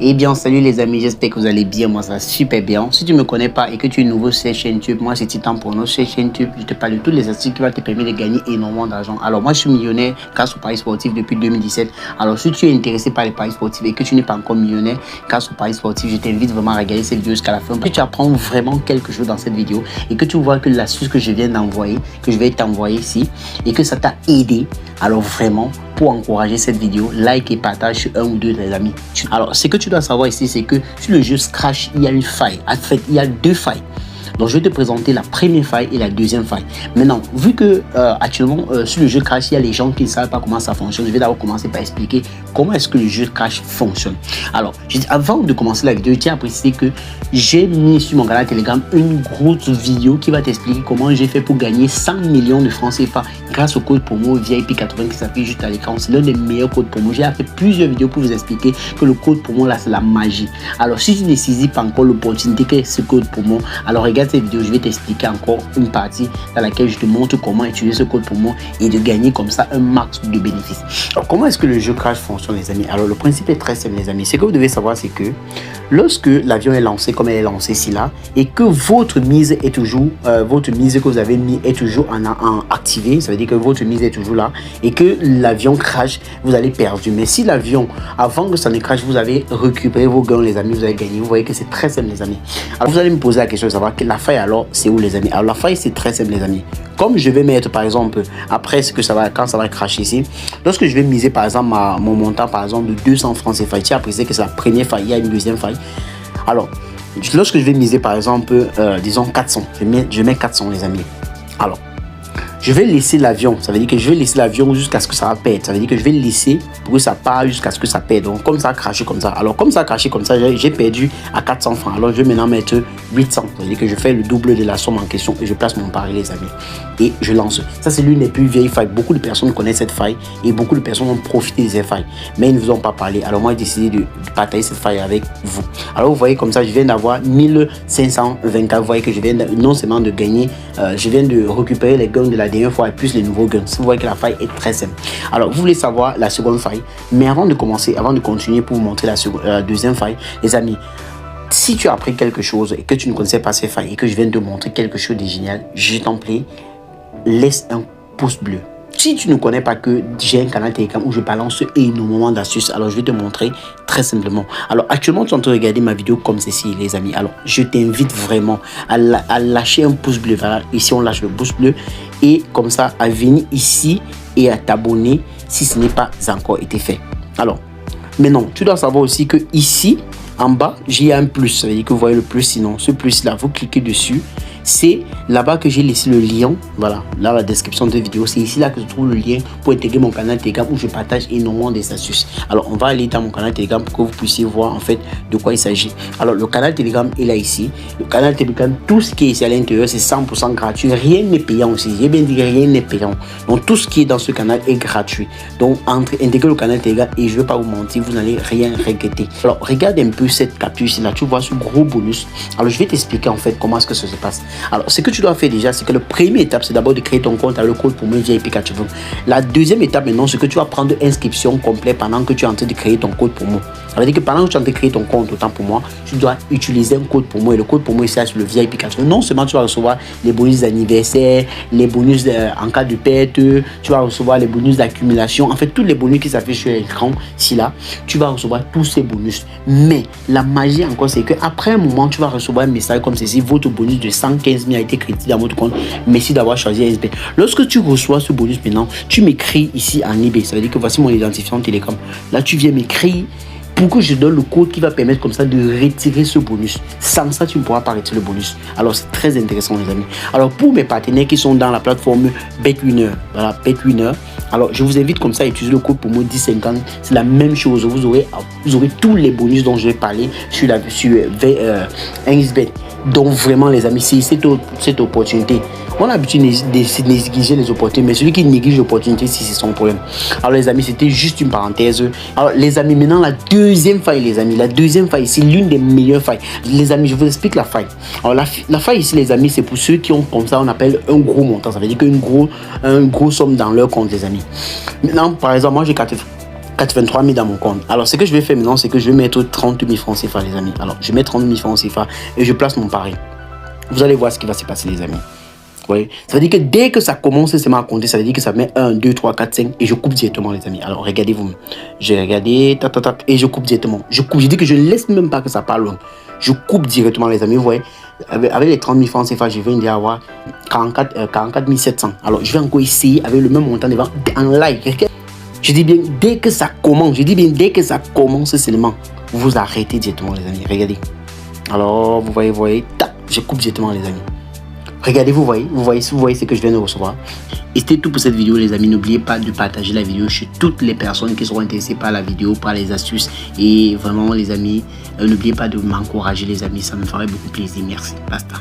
Eh bien, salut les amis, j'espère que vous allez bien. Moi, ça va super bien. Si tu ne me connais pas et que tu es nouveau sur cette chaîne YouTube, moi, c'est Titan pour nous. Sur cette chaîne YouTube, je te parle de toutes les astuces qui vont te permettre de gagner énormément d'argent. Alors, moi, je suis millionnaire grâce aux paris sportifs depuis 2017. Alors, si tu es intéressé par les paris sportifs et que tu n'es pas encore millionnaire grâce aux paris sportifs, je t'invite vraiment à regarder cette vidéo jusqu'à la fin. Parce que tu apprends vraiment quelque chose dans cette vidéo et que tu vois que l'astuce que je viens d'envoyer, que je vais t'envoyer ici, et que ça t'a aidé. Alors, vraiment, pour encourager cette vidéo, like et partage sur un ou deux de tes amis. Alors, ce que tu dois savoir ici, c'est que sur le jeu Scratch, il y a une faille. En fait, il y a deux failles. Donc, je vais te présenter la première faille et la deuxième faille. Maintenant, vu que actuellement, sur le jeu Crash, il y a les gens qui ne savent pas comment ça fonctionne, je vais d'abord commencer par expliquer comment est-ce que le jeu Crash fonctionne. Alors, avant de commencer la vidéo, je tiens à préciser que j'ai mis sur mon canal Telegram une grosse vidéo qui va t'expliquer comment j'ai fait pour gagner 100 millions de francs CFA grâce au code promo VIP80 qui s'affiche juste à l'écran. C'est l'un des meilleurs codes promo. J'ai fait plusieurs vidéos pour vous expliquer que le code promo là, c'est la magie. Alors, si tu ne saisis pas encore l'opportunité qu'est ce code promo, alors regarde cette vidéo, je vais t'expliquer encore une partie dans laquelle je te montre comment utiliser ce code promo et de gagner comme ça un max de bénéfices. Alors, comment est-ce que le jeu Crash fonctionne, les amis? Alors, le principe est très simple, les amis. Ce que vous devez savoir, c'est que lorsque l'avion est lancé comme elle est lancée ici là et que votre mise est toujours votre mise que vous avez mis est toujours en activé, ça veut dire que votre mise est toujours là et que l'avion crash, vous allez perdre. Mais si l'avion, avant que ça ne crash, vous avez récupéré vos gains, les amis, vous avez gagné. Vous voyez que c'est très simple, les amis. Alors, vous allez me poser la question de savoir que la faille, alors, c'est où, les amis? Alors, la faille, c'est très simple, les amis. Comme je vais mettre, par exemple, après ce que ça va, quand ça va crasher ici, lorsque je vais miser, par exemple, mon montant, par exemple, de 200 francs CFA, tu as apprécié que c'est la première faille, il y a une deuxième faille. Alors, lorsque je vais miser, par exemple, disons 400, je mets 400, les amis. Alors, je vais laisser l'avion, ça veut dire que je vais laisser l'avion jusqu'à ce que ça va perdre. Ça veut dire que je vais laisser pour que ça part jusqu'à ce que ça perde. Donc, comme ça a craché comme ça. Alors, comme ça a craché comme ça, j'ai perdu à 400 francs. Alors, je vais maintenant mettre 800. Ça veut dire que je fais le double de la somme en question et je place mon pari, les amis. Et je lance. Ça, c'est l'une des plus vieilles failles. Beaucoup de personnes connaissent cette faille et beaucoup de personnes ont profité de cette faille. Mais ils ne vous ont pas parlé. Alors, moi, j'ai décidé de partager cette faille avec vous. Alors, vous voyez comme ça, je viens d'avoir 1524. Vous voyez que je viens non seulement de gagner, je viens de récupérer les gains de la dernière fois et plus les nouveaux gains. Vous voyez que la faille est très simple. Alors, vous voulez savoir la seconde faille. Mais avant de commencer, avant de continuer pour vous montrer la deuxième faille, les amis, si tu as appris quelque chose et que tu ne connaissais pas ces failles et que je viens de te montrer quelque chose de génial, je t'en prie, laisse un pouce bleu. Si tu ne connais pas que j'ai un canal Telegram où je balance énormément d'astuces, alors je vais te montrer très simplement. Alors actuellement, tu es en train de regarder ma vidéo comme ceci, les amis. Alors je t'invite vraiment à lâcher un pouce bleu. Voilà, ici on lâche le pouce bleu et comme ça à venir ici et à t'abonner si ce n'est pas encore été fait. Alors maintenant, tu dois savoir aussi que ici en bas, j'ai un plus. Ça veut dire que vous voyez le plus. Sinon, ce plus là, vous cliquez dessus. C'est là-bas que j'ai laissé le lien. Voilà, là la description de la vidéo. C'est ici là que je trouve le lien pour intégrer mon canal Telegram où je partage énormément des astuces. Alors, on va aller dans mon canal Telegram pour que vous puissiez voir en fait de quoi il s'agit. Alors, le canal Telegram est là ici. Le canal Telegram, tout ce qui est ici à l'intérieur, c'est 100% gratuit. Rien n'est payant aussi. J'ai bien dit rien n'est payant. Donc, tout ce qui est dans ce canal est gratuit. Donc, intégrer le canal Telegram et je ne vais pas vous mentir, vous n'allez rien regretter. Alors, regarde un peu cette capture ici là. Tu vois ce gros bonus. Alors, je vais t'expliquer en fait comment est-ce que ça se passe. Alors, ce que tu dois faire déjà, c'est que la première étape, c'est d'abord de créer ton compte avec le code pour moi VIP80. La deuxième étape maintenant, c'est que tu vas prendre inscription complète pendant que tu es en train de créer ton code pour moi. Ça veut dire que pendant que tu es en train de créer ton compte, autant pour moi, tu dois utiliser un code pour moi. Et le code pour moi, c'est sur le VIP80. Non seulement tu vas recevoir les bonus d'anniversaire, les bonus en cas de perte, tu vas recevoir les bonus d'accumulation. En fait, tous les bonus qui s'affichent sur l'écran, si là, tu vas recevoir tous ces bonus. Mais la magie encore, c'est qu'après un moment, tu vas recevoir un message comme ceci. Votre bonus de 115 000 a été crédité dans votre compte. Merci d'avoir choisi SB. Lorsque tu reçois ce bonus maintenant, tu m'écris ici en eBay. Ça veut dire que voici mon identifiant Telegram. Là, tu viens m'écrire pour que je donne le code qui va permettre comme ça de retirer ce bonus. Sans ça, tu ne pourras pas retirer le bonus. Alors, c'est très intéressant, les amis. Alors, pour mes partenaires qui sont dans la plateforme BetWinner, voilà, BetWinner, alors je vous invite comme ça à utiliser le code pour moi 1050. C'est la même chose. Vous aurez tous les bonus dont je vais parler sur 1xBet. Donc, vraiment, les amis, c'est cette opportunité. On a l'habitude de négliger les opportunités, mais celui qui néglige l'opportunité, c'est son problème. Alors, les amis, c'était juste une parenthèse. Alors, les amis, maintenant, la deuxième faille, les amis. La deuxième faille, c'est l'une des meilleures failles. Les amis, je vous explique la faille. Alors, la faille ici, les amis, c'est pour ceux qui ont comme ça, on appelle un gros montant. Ça veut dire qu'une grosse somme dans leur compte, les amis. Maintenant, par exemple, moi, j'ai 4 83 000 dans mon compte. Alors, ce que je vais faire maintenant, c'est que je vais mettre 30 000 francs CFA, les amis. Alors, je mets 30 000 francs CFA et je place mon pari. Vous allez voir ce qui va se passer, les amis. Oui. Ça veut dire que dès que ça commence seulement à compter, ça veut dire que ça met 1, 2, 3, 4, 5 et je coupe directement, les amis. Alors, regardez-vous. J'ai regardé, et je coupe directement. Je dis que je ne laisse même pas que ça parle loin. Je coupe directement, les amis. Vous voyez, avec les 30 000 francs CFA, je viens d'avoir 44 700. Alors, je vais encore essayer avec le même montant devant en live. Je dis bien, dès que ça commence seulement, vous arrêtez directement, les amis. Regardez. Alors, vous voyez, tac, je coupe directement, les amis. Regardez, vous voyez ce que je viens de recevoir. Et c'était tout pour cette vidéo, les amis. N'oubliez pas de partager la vidéo chez toutes les personnes qui seront intéressées par la vidéo, par les astuces. Et vraiment, les amis, n'oubliez pas de m'encourager, les amis. Ça me ferait beaucoup plaisir. Merci. Basta.